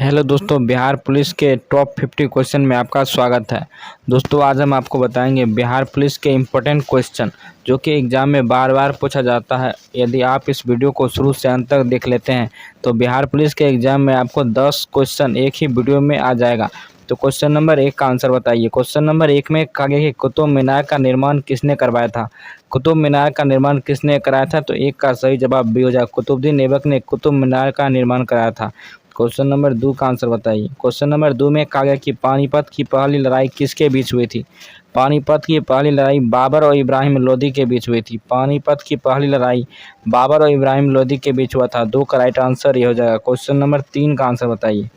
Hello दोस्तों, Bihar police के top 50 question में आपका स्वागत है। दोस्तों, आज हम आपको बताएंगे बिहार पुलिस के इम्पोर्टेंट क्वेश्चन जो कि एग्ज़ाम में बार बार पूछा जाता है। यदि आप इस वीडियो को शुरू से अंत तक देख लेते हैं तो बिहार पुलिस के एग्ज़ाम में आपको 10 क्वेश्चन एक ही वीडियो में आ जाएगा। तो क्वेश्चन नंबर 1 का आंसर बताइए। क्वेश्चन नंबर 1 में कहा गया कि कुतुब मीनार का निर्माण किसने करवाया था। कुतुब मीनार का निर्माण किसने कराया था? तो 1 का सही जवाब बी हो जाएगा। कुतुबुद्दीन ऐबक ने कुतुब मीनार का निर्माण कराया था। क्वेश्चन नंबर 2 का आंसर बताइए। क्वेश्चन नंबर 2 में कहा गया कि पानीपत की पहली लड़ाई किसके बीच हुई थी। पानीपत की पहली लड़ाई बाबर और इब्राहिम लोदी के बीच हुई थी। पानीपत की पहली लड़ाई बाबर और इब्राहिम लोदी के बीच हुआ था। 2 का राइट आंसर ये हो जाएगा। क्वेश्चन नंबर 3 का आंसर बताइए।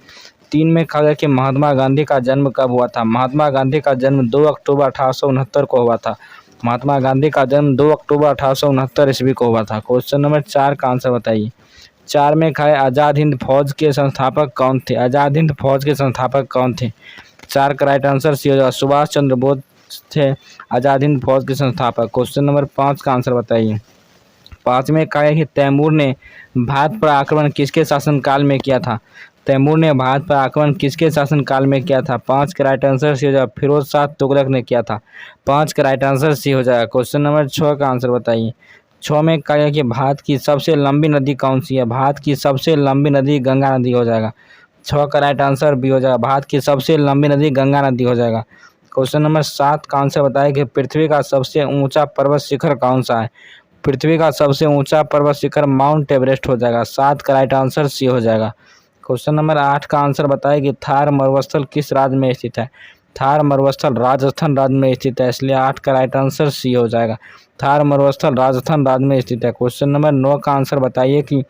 3 में कहा गया कि महात्मा गांधी का जन्म कब हुआ था। महात्मा गांधी का जन्म 2 अक्टूबर 1869 को हुआ था। महात्मा गांधी का जन्म 2 अक्टूबर 1869 ईस्वी को हुआ था। क्वेश्चन नंबर 4 का आंसर बताइए। 4 में कहा है आज़ाद हिंद फौज के संस्थापक कौन थे। आज़ाद हिंद फौज के संस्थापक कौन थे? 4 का राइट आंसर सी हो जाएगा। सुभाष चंद्र बोस थे आज़ाद हिंद फौज के संस्थापक। क्वेश्चन नंबर 5 का आंसर बताइए। 5 में कहा है कि तैमूर ने भारत पर आक्रमण किसके शासनकाल में किया था। तैमूर ने भारत पर आक्रमण किसके शासनकाल में किया था? 5 का राइट आंसर सी हो जाएगा। फिरोज शाह तुगलक ने किया था। 5 का राइट आंसर सी हो जाएगा। क्वेश्चन नंबर 6 का आंसर बताइए। 6 में कहा गया कि भारत की सबसे लंबी नदी कौन सी है। भारत की सबसे लंबी नदी गंगा नदी हो जाएगा। 6 का राइट आंसर बी हो जाएगा। भारत की सबसे लंबी नदी गंगा नदी हो जाएगा। क्वेश्चन नंबर 7 का आंसर बताया कि पृथ्वी का सबसे ऊंचा पर्वत शिखर कौन सा है। पृथ्वी का सबसे ऊंचा पर्वत शिखर माउंट एवरेस्ट हो जाएगा। 7 का राइट आंसर सी हो जाएगा। क्वेश्चन नंबर 8 का आंसर बताया कि थार मरुस्थल किस राज्य में स्थित है। थार मरुस्थल राजस्थान राज्य में स्थित है, इसलिए 8 का राइट आंसर सी हो जाएगा। थार मरुस्थल राजस्थान राज्य में स्थित है। क्वेश्चन नंबर 9 का आंसर बताइए कि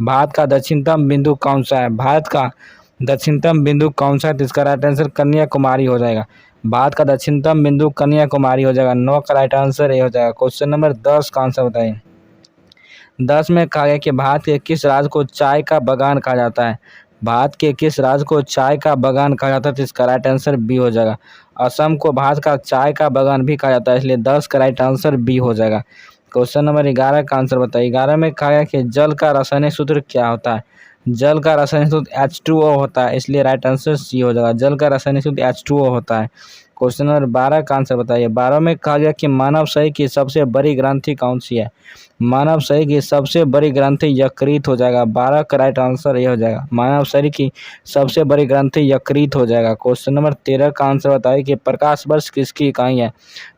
भारत का दक्षिणतम बिंदु कौन सा है। भारत का दक्षिणतम बिंदु कौन सा है? तो इसका राइट आंसर कन्याकुमारी हो जाएगा। भारत का दक्षिणतम बिंदु कन्याकुमारी हो जाएगा। 9 का राइट आंसर ये हो जाएगा। क्वेश्चन नंबर 10 का आंसर बताइए। 10 में कहा गया कि भारत के किस राज्य को चाय का बागान कहा जाता है। भारत के किस राज्य को चाय का बागान कहा जाता है? तो इसका राइट आंसर बी हो जाएगा। असम को भारत का चाय का बागान भी कहा जाता है, इसलिए 10 का राइट आंसर बी हो जाएगा। क्वेश्चन नंबर 11 का आंसर बताइए। 11 में कहा गया कि जल का रासायनिक सूत्र क्या होता है। जल का रासायनिक सूत्र H2O होता है, इसलिए राइट आंसर सी हो जाएगा। जल का रासायनिक सूत्र H2O होता है। क्वेश्चन नंबर 12 का आंसर बताइए। 12 में कहा गया कि मानव शरीर की सबसे बड़ी ग्रंथि कौन सी है। मानव शरीर की सबसे बड़ी ग्रंथि यकृत हो जाएगा। 12 का राइट आंसर ये हो जाएगा। मानव शरीर की सबसे बड़ी ग्रंथि यकृत हो जाएगा। क्वेश्चन नंबर 13 का आंसर बताइए कि प्रकाश वर्ष किसकी इकाई है।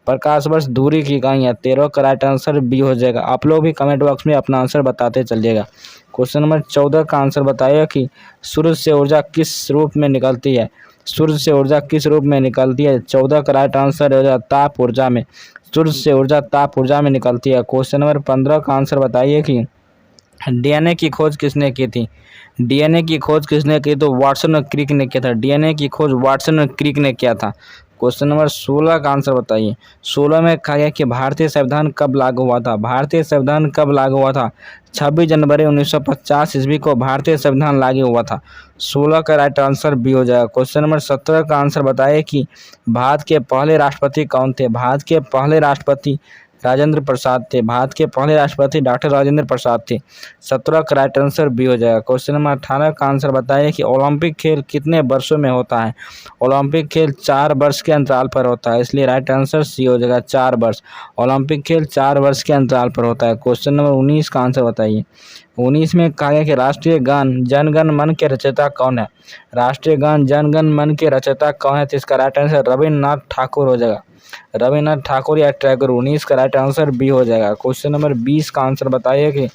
प्रकाश वर्ष दूरी की इकाई है। 13 का राइट आंसर बी हो जाएगा। आप लोग भी कमेंट बॉक्स में अपना आंसर बताते चलिएगा। क्वेश्चन नंबर 14 का आंसर बताइए कि सूर्य से ऊर्जा किस रूप में निकलती है। सूर्य से ऊर्जा किस रूप में निकलती है? 14 का राइट आंसर हो जाएगा ताप ऊर्जा में। सूर्य से ऊर्जा ताप ऊर्जा में निकलती है। क्वेश्चन नंबर 15 का आंसर बताइए कि डीएनए की खोज किसने की थी। डीएनए की खोज किसने की? तो वाटसन और क्रिक ने किया था। डीएनए की खोज वाटसन और क्रिक ने किया था। क्वेश्चन नंबर 16 का आंसर बताइए। 16 में कहा गया कि भारतीय संविधान कब लागू हुआ था। भारतीय संविधान कब लागू हुआ था? 26 जनवरी 1950 ईस्वी को भारतीय संविधान लागू हुआ था। 16 का राइट आंसर बी हो जाएगा। क्वेश्चन नंबर 17 का आंसर बताइए कि भारत के पहले राष्ट्रपति कौन थे। भारत के पहले राष्ट्रपति राजेंद्र प्रसाद थे। भारत के पहले राष्ट्रपति डॉक्टर राजेंद्र प्रसाद थे। 17 का राइट आंसर बी हो जाएगा। क्वेश्चन नंबर 18 का आंसर बताइए कि ओलंपिक खेल कितने वर्षों में होता है। ओलंपिक खेल 4 वर्ष के अंतराल पर होता है, इसलिए राइट आंसर सी हो जाएगा। 4 वर्ष। ओलंपिक खेल 4 वर्ष के अंतराल पर होता है। क्वेश्चन नंबर 19 का आंसर बताइए। 19 में कहा गया कि राष्ट्रीय गान जन गण मन के रचयिता कौन है। राष्ट्रीय गान जन गण मन के रचयिता कौन है? तो इसका राइट आंसर रविन्द्रनाथ ठाकुर हो जाएगा। रविन्द्रनाथ ठाकुर या टैगोर। 19 का राइट आंसर बी हो जाएगा। क्वेश्चन नंबर 20 का आंसर बताइए कि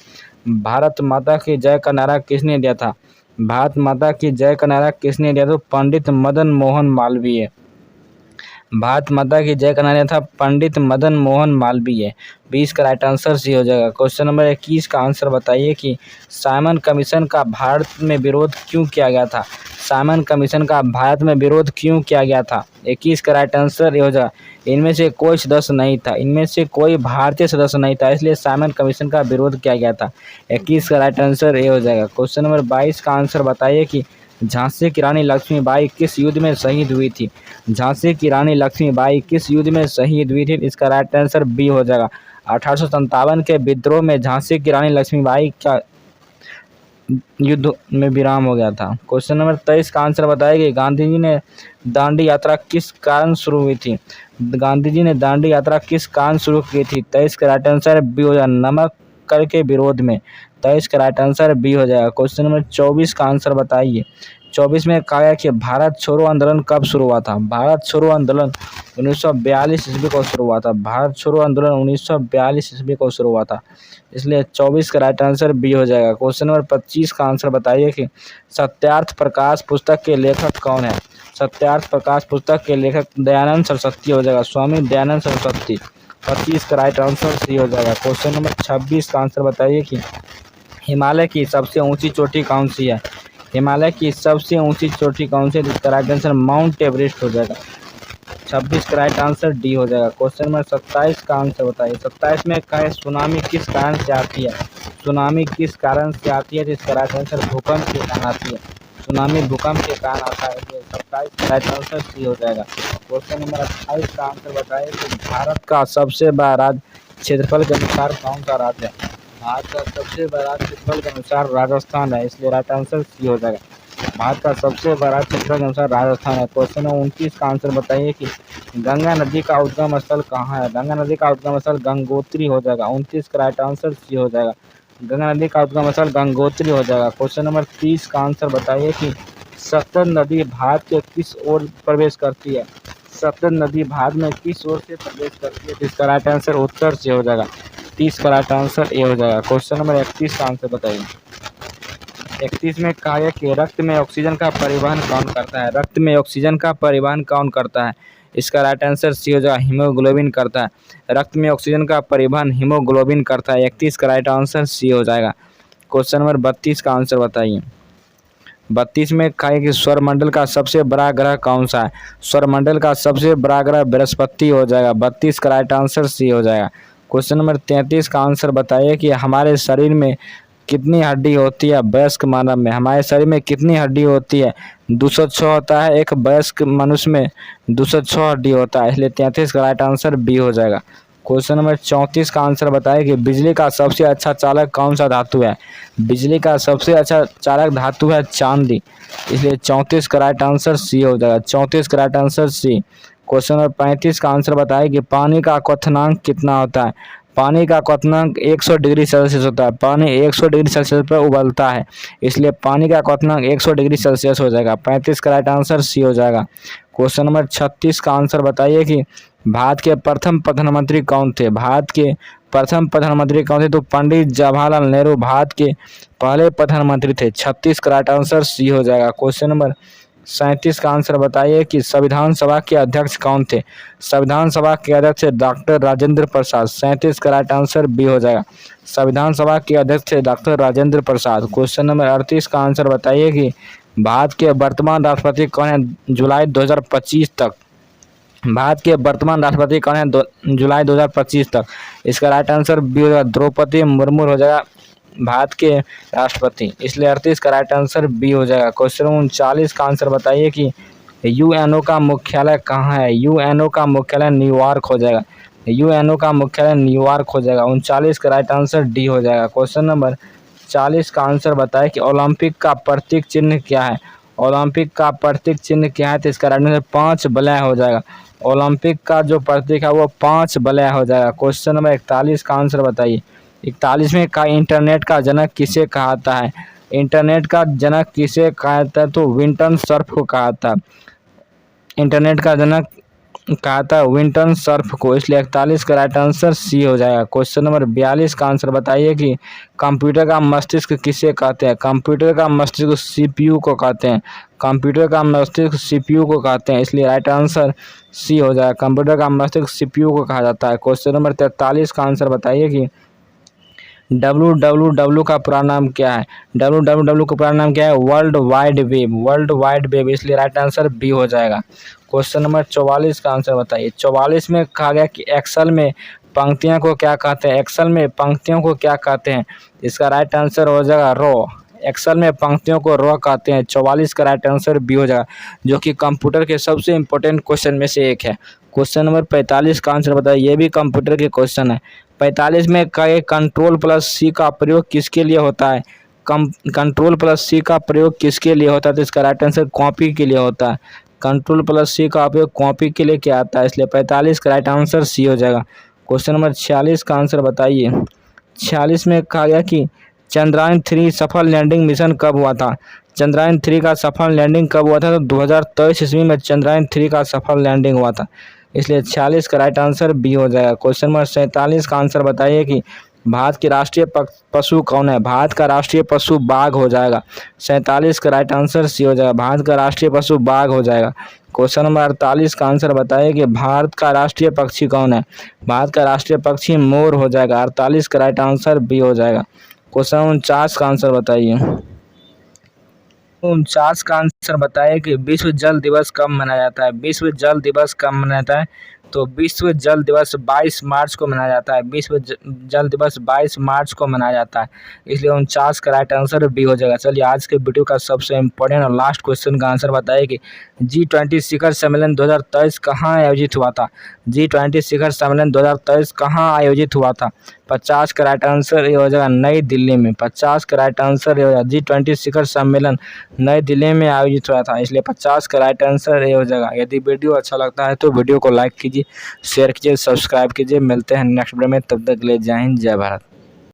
भारत माता की जय का नारा किसने दिया था। भारत माता की जय का नारा किसने दिया था? पंडित मदन मोहन मालवीय। भारत माता की जय का नारा था पंडित मदन मोहन मालवीय। 20 का राइट आंसर सी हो जाएगा। क्वेश्चन नंबर 21 का आंसर बताइए कि साइमन कमीशन का भारत में विरोध क्यों किया गया था। साइमन कमीशन का भारत में विरोध क्यों किया गया था? 21 का राइट आंसर ये हो जाएगा। इनमें से कोई सदस्य नहीं था, इनमें से कोई भारतीय सदस्य नहीं था, इसलिए साइमन कमीशन का विरोध किया गया था। 21 का राइट आंसर ये हो जाएगा। क्वेश्चन नंबर 22 का आंसर बताइए कि झांसी की रानी लक्ष्मीबाई किस युद्ध में शहीद हुई थी। झांसी की रानी लक्ष्मीबाई किस युद्ध में शहीद हुई थी? इसका राइट आंसर बी हो जाएगा। 1857 के विद्रोह में झांसी की रानी लक्ष्मीबाई का युद्ध में विराम हो गया था। क्वेश्चन नंबर 23 का आंसर बताइए कि गांधी जी ने दांडी यात्रा किस कारण शुरू हुई थी। गांधी जी ने दांडी यात्रा किस कारण शुरू की थी। 23 का राइट आंसर बी हो जाएगा, नमक कर के विरोध में। 23 का राइट आंसर बी हो जाएगा। क्वेश्चन नंबर 24 का आंसर बताइए। 24 में कहा गया कि भारत छोड़ो आंदोलन कब शुरू हुआ था। भारत छोड़ो आंदोलन 1942 ईस्वी को शुरू हुआ था। भारत छोड़ो आंदोलन 1942 ईस्वी को शुरू हुआ था, इसलिए 24 का राइट आंसर बी हो जाएगा। क्वेश्चन नंबर 25 का आंसर बताइए कि सत्यार्थ प्रकाश पुस्तक के लेखक कौन है। सत्यार्थ प्रकाश पुस्तक के लेखक दयानंद सरस्वती हो जाएगा, स्वामी दयानंद सरस्वती। 25 का राइट आंसर सी हो जाएगा। क्वेश्चन नंबर 26 का आंसर बताइए कि हिमालय की सबसे ऊंची चोटी कौन सी है। हिमालय की सबसे ऊंची चोटी कौन सी है, जिसका राइट आंसर माउंट एवरेस्ट हो जाएगा। 26 का राइट आंसर डी हो जाएगा। क्वेश्चन नंबर 27 का आंसर बताइए। 27 में कहे सुनामी किस कारण से आती है। सुनामी किस कारण से आती है, जिसका राइट आंसर भूकंप के कारण आती है। सुनामी भूकंप के कारण आता है, इसलिए 27 का राइट आंसर सी हो जाएगा। क्वेश्चन नंबर 28 का आंसर बताइए कि भारत का सबसे बड़ा राज्य क्षेत्रफल के अनुसार कौन सा राज्य है। भारत का सबसे बड़ा राज्य क्षेत्रफल के अनुसार राजस्थान है, इसलिए राइट आंसर सी हो जाएगा। भारत का सबसे बड़ा क्षेत्रफल के अनुसार राजस्थान है। क्वेश्चन नंबर 29 का आंसर बताइए कि गंगा नदी का उद्गम स्थल कहाँ है। गंगा नदी का उद्गम स्थल गंगोत्री हो जाएगा। 29 का राइट आंसर सी हो जाएगा। गंगा नदी का उद्गम स्थल गंगोत्री हो जाएगा। क्वेश्चन नंबर 30 का आंसर बताइए कि सतलज नदी भारत के किस ओर प्रवेश करती है। सतलज नदी भारत में किस ओर से प्रवेश करती है, जिसका राइट आंसर उत्तर से हो जाएगा। 30 का राइट आंसर ए हो जाएगा। क्वेश्चन नंबर 31 का आंसर बताइए। 31 में कहा गया कि रक्त में ऑक्सीजन का परिवहन कौन करता है। रक्त में ऑक्सीजन का परिवहन कौन करता है, इसका राइट आंसर सी हो जाएगा, हीमोग्लोबिन करता है। रक्त में ऑक्सीजन का परिवहन हीमोग्लोबिन करता है। 31 का राइट आंसर सी हो जाएगा। क्वेश्चन नंबर 32 का आंसर बताइए। 32 में कहा है कि सौरमंडल का सबसे बड़ा ग्रह कौन सा है। सौरमंडल का सबसे बड़ा ग्रह बृहस्पति हो जाएगा। 32 का राइट आंसर सी हो जाएगा। क्वेश्चन नंबर 33 का आंसर बताइए कि हमारे शरीर में कितनी हड्डी होती है। वयस्क मानव में हमारे शरीर में कितनी हड्डी होती है। 206 होता है। एक वयस्क मनुष्य में 206 हड्डी होता है, इसलिए 33 का राइट आंसर बी हो जाएगा। क्वेश्चन नंबर 34 का आंसर बताइए कि बिजली का सबसे अच्छा चालक कौन सा धातु है। बिजली का सबसे अच्छा चालक धातु है चांदी, इसलिए 34 का राइट आंसर सी हो जाएगा। 34 का right answer C. Question number 35 का आंसर बताइए कि पानी का क्वथनांक कितना होता है। पानी का क्वथनांक 100 डिग्री सेल्सियस होता है। पानी 100 डिग्री सेल्सियस पर उबलता है, इसलिए पानी का क्वथनांक 100 डिग्री सेल्सियस हो जाएगा। 35 का राइट आंसर सी हो जाएगा। क्वेश्चन नंबर 36 का आंसर बताइए कि भारत के प्रथम प्रधानमंत्री कौन थे। भारत के प्रथम प्रधानमंत्री कौन थे, तो पंडित जवाहरलाल नेहरू भारत के पहले प्रधानमंत्री थे। 36 का राइट आंसर सी हो जाएगा। क्वेश्चन नंबर 37 का आंसर बताइए कि संविधान सभा के अध्यक्ष कौन थे। संविधान सभा के अध्यक्ष डॉक्टर राजेंद्र प्रसाद। 37 का राइट आंसर बी हो जाएगा। संविधान सभा के अध्यक्ष थे doctor Rajendra Prasad. Question number 38 का आंसर बताइए कि भारत के वर्तमान राष्ट्रपति कौन है जुलाई 2025 तक। भारत के वर्तमान राष्ट्रपति कौन है जुलाई 2025 तक, इसका राइट आंसर बी हो जाएगा। द्रौपदी मुर्मू हो जाएगा भारत के राष्ट्रपति, इसलिए 38 का राइट आंसर बी हो जाएगा। क्वेश्चन 39 का आंसर बताइए कि यूएनओ का मुख्यालय कहाँ है। यूएनओ का मुख्यालय न्यूयॉर्क हो जाएगा। यूएनओ का मुख्यालय न्यूयॉर्क हो जाएगा। 39 का राइट आंसर डी हो जाएगा। क्वेश्चन नंबर 40 का आंसर बताए कि ओलंपिक का प्रतीक चिन्ह क्या है। ओलंपिक का प्रतीक चिन्ह क्या है, तो इसका राइट आंसर 5 वलय हो जाएगा। ओलंपिक का जो प्रतीक है वो 5 वलय हो जाएगा। क्वेश्चन नंबर 41 का आंसर बताइए। 41 में का इंटरनेट का जनक किसे कहा जाता है। इंटरनेट का जनक किसे कहा जाता है, तो विंटन सर्फ को कहा जाता है। इंटरनेट का जनक कहा था विंटन सर्फ को, इसलिए 41 का राइट आंसर सी हो जाएगा। क्वेश्चन नंबर 42 का आंसर बताइए कि कंप्यूटर का मस्तिष्क किसे कहते हैं। कंप्यूटर का मस्तिष्क सीपीयू को कहते हैं। कंप्यूटर का मस्तिष्क सीपीयू को कहते हैं, इसलिए राइट आंसर सी हो जाएगा। कंप्यूटर का मस्तिष्क सीपीयू को कहा जाता है। क्वेश्चन नंबर 43 का आंसर बताइए कि www का पूरा नाम क्या है। www का पूरा नाम क्या है, world wide web. World wide web, इसलिए राइट आंसर बी हो जाएगा। क्वेश्चन नंबर 44 का आंसर बताइए। 44 में कहा गया कि एक्सेल में पंक्तियों को क्या कहते हैं। एक्सेल में पंक्तियों को क्या कहते हैं, इसका राइट आंसर हो जाएगा रो। एक्सेल में पंक्तियों को रो कहते हैं। 44 का राइट आंसर बी हो जाएगा, जो कि कंप्यूटर के सबसे इंपॉर्टेंट क्वेश्चन में से एक है। क्वेश्चन नंबर 45 का आंसर बताइए। ये भी कंप्यूटर के क्वेश्चन है। 45 में कहे कंट्रोल प्लस सी का प्रयोग किसके लिए होता है। कंट्रोल प्लस सी का प्रयोग किसके लिए होता है? तो इसका राइट आंसर कॉपी के लिए होता है। कंट्रोल प्लस सी का उपयोग कॉपी के लिए किया आता है, इसलिए 45 का राइट आंसर सी हो जाएगा। क्वेश्चन नंबर 46 का आंसर बताइए। 46 में कहा गया कि चंद्रयान 3 सफल लैंडिंग मिशन कब हुआ था? चंद्रयान 3 का सफल लैंडिंग कब हुआ था? तो 2023 ईस्वी में चंद्रयान 3 का सफल लैंडिंग हुआ था, इसलिए 46 का राइट आंसर बी हो जाएगा। क्वेश्चन नंबर 47 का आंसर बताइए कि भारत के राष्ट्रीय पशु कौन है? भारत का राष्ट्रीय पशु बाघ हो जाएगा। 47 का राइट आंसर सी हो जाएगा, भारत का राष्ट्रीय पशु बाघ हो जाएगा। क्वेश्चन नंबर 48 का आंसर बताइए कि भारत का राष्ट्रीय पक्षी कौन है? भारत का राष्ट्रीय पक्षी मोर हो जाएगा। 48 का राइट आंसर बी हो जाएगा। क्वेश्चन 49 का आंसर बताइए। 49 का आंसर बताइए कि विश्व जल दिवस कब मनाया जाता है? विश्व जल दिवस कब मनाया जाता है? तो विश्व जल दिवस 22 मार्च को मनाया जाता है। विश्व जल दिवस 22 मार्च को मनाया जाता है, इसलिए 49 का राइट आंसर बी हो जाएगा। चलिए आज के वीडियो का सबसे इम्पोर्टेंट और लास्ट क्वेश्चन का आंसर बताइए कि G20 शिखर सम्मेलन 2023 कहाँ आयोजित हुआ था? G20 शिखर सम्मेलन 2023 कहाँ आयोजित हुआ था? 50 का राइट आंसर ये हो जाएगा नई दिल्ली में। 50 का राइट आंसर ये हो जाएगा। G20 शिखर सम्मेलन नई दिल्ली में आयोजित हुआ था, इसलिए 50 का राइट आंसर ये हो जाएगा। यदि वीडियो अच्छा लगता है तो वीडियो को लाइक कीजिए, शेयर कीजिए, सब्सक्राइब कीजिए। मिलते हैं नेक्स्ट वीडियो में, तब तक के लिए जय हिंद, जय भारत।